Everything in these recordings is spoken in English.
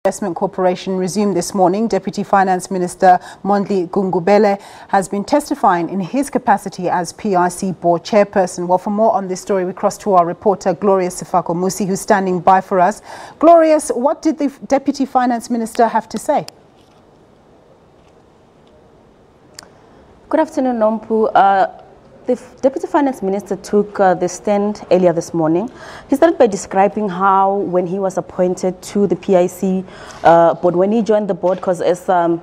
Investment Corporation resumed this morning. Deputy Finance Minister Mondli Gungubele has been testifying in his capacity as PIC board chairperson. Well, for more on this story, we cross to our reporter Glorious Sefako-Musi, who's standing by for us. Glorious, what did the Deputy Finance Minister have to say? Good afternoon, Nompu. The Deputy Finance Minister took the stand earlier this morning. He started by describing how, when he was appointed to the PIC board, when he joined the board, because as the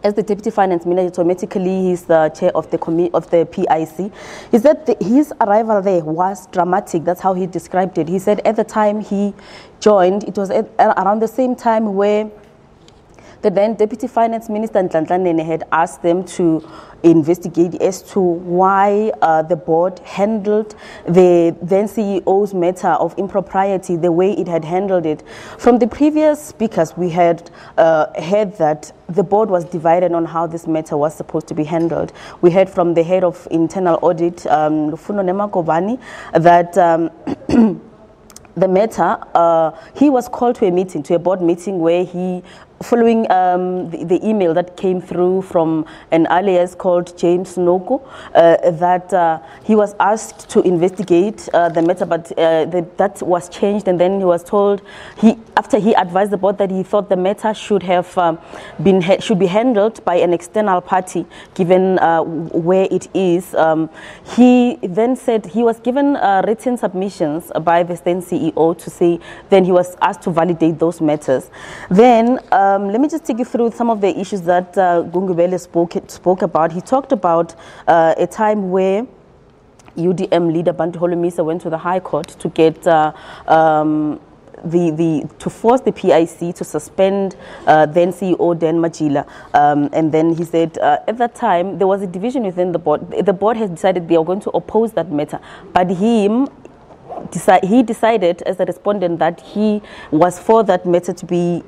Deputy Finance Minister, automatically he's the chair of the PIC. He said his arrival there was dramatic. That's how he described it. He said at the time he joined, it was around the same time where the then Deputy Finance Minister Nhlanhla had asked them to investigate as to why the board handled the then CEO's matter of impropriety the way it had handled it. From the previous speakers, we had heard that the board was divided on how this matter was supposed to be handled. We heard from the head of internal audit, Lufuno Nemakobani, that the matter, he was called to a board meeting where he, following the email that came through from an alias called James Noko, that he was asked to investigate the matter, but that was changed, and then he was told, after he advised the board that he thought the matter should be handled by an external party, given where it is. He then said he was given written submissions by the then CEO to say, then he was asked to validate those matters. Then let me just take you through some of the issues that Gungubele spoke about. He talked about a time where UDM leader Bantu Holomisa went to the High Court to get to force the PIC to suspend then CEO Dan Majila, and then he said at that time there was a division within the board. The board has decided they are going to oppose that matter, but he decided as a respondent that he was for that matter to be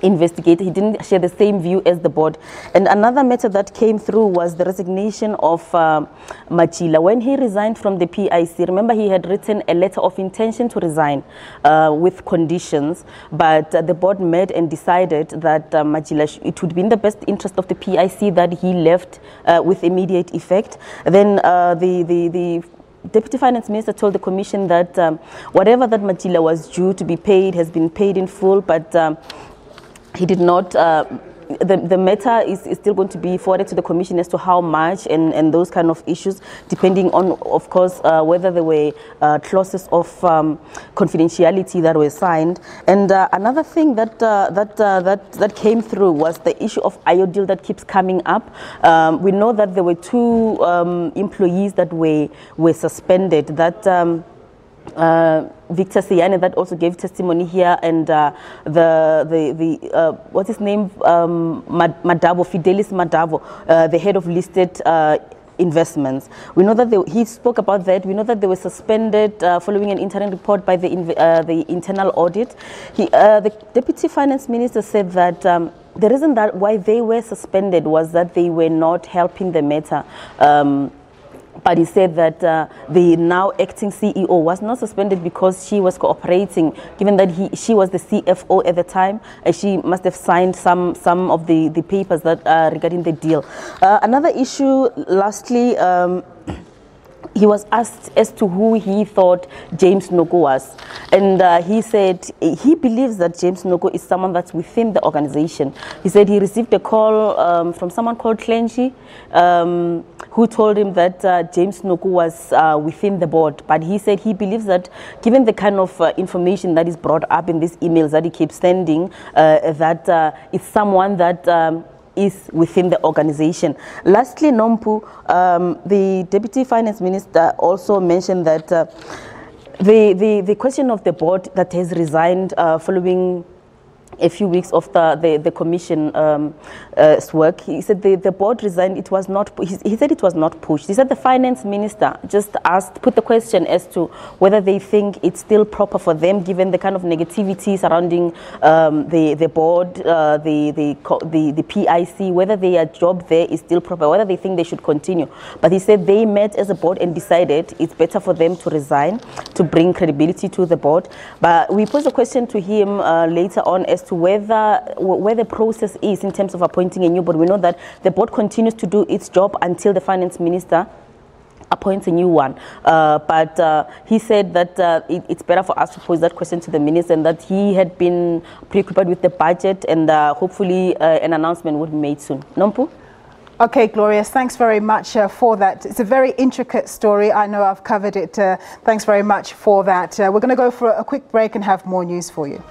investigated. He didn't share the same view as the board. And another matter that came through was the resignation of Machila. When he resigned from the PIC, remember he had written a letter of intention to resign with conditions, but the board met and decided that Machila, it would be in the best interest of the PIC that he left with immediate effect. Then the Deputy Finance Minister told the Commission that whatever that Machila was due to be paid has been paid in full, but he did not, the matter is still going to be forwarded to the Commission as to how much and those kind of issues, depending on, of course, whether there were clauses of confidentiality that were signed. And another thing that came through was the issue of IODIL that keeps coming up. We know that there were two employees that were suspended, that Victor Siyane that also gave testimony here, and what's his name, Madavo, Fidelis Madavo, the head of listed investments. We know that he spoke about that. We know that they were suspended following an interim report by the internal audit. The Deputy Finance Minister said that the reason that why they were suspended was that they were not helping the matter. But he said that the now acting CEO was not suspended because she was cooperating, given that she was the CFO at the time, and she must have signed some of the papers that regarding the deal. Another issue, lastly, he was asked as to who he thought James Noko was. And he said he believes that James Noko is someone that's within the organization. He said he received a call from someone called Clenchi, who told him that James Noko was within the board. But he said he believes that given the kind of information that is brought up in these emails that he keeps sending, that it's someone that is within the organization. Lastly, Nompu, the Deputy Finance Minister also mentioned that the question of the board that has resigned following a few weeks of the commission's work, he said the board resigned. It was not. He said it was not pushed. He said the finance minister just put the question as to whether they think it's still proper for them, given the kind of negativity surrounding the board, the PIC, whether their job there is still proper, whether they think they should continue. But he said they met as a board and decided it's better for them to resign to bring credibility to the board. But we posed a question to him later on as to where the process is in terms of appointing a new board. We know that the board continues to do its job until the Finance Minister appoints a new one. But he said that it's better for us to pose that question to the minister, and that he had been preoccupied with the budget, and hopefully an announcement would be made soon. Nompu? Okay, Glorious, thanks very much for that. It's a very intricate story. I know I've covered it. Thanks very much for that. We're going to go for a quick break and have more news for you.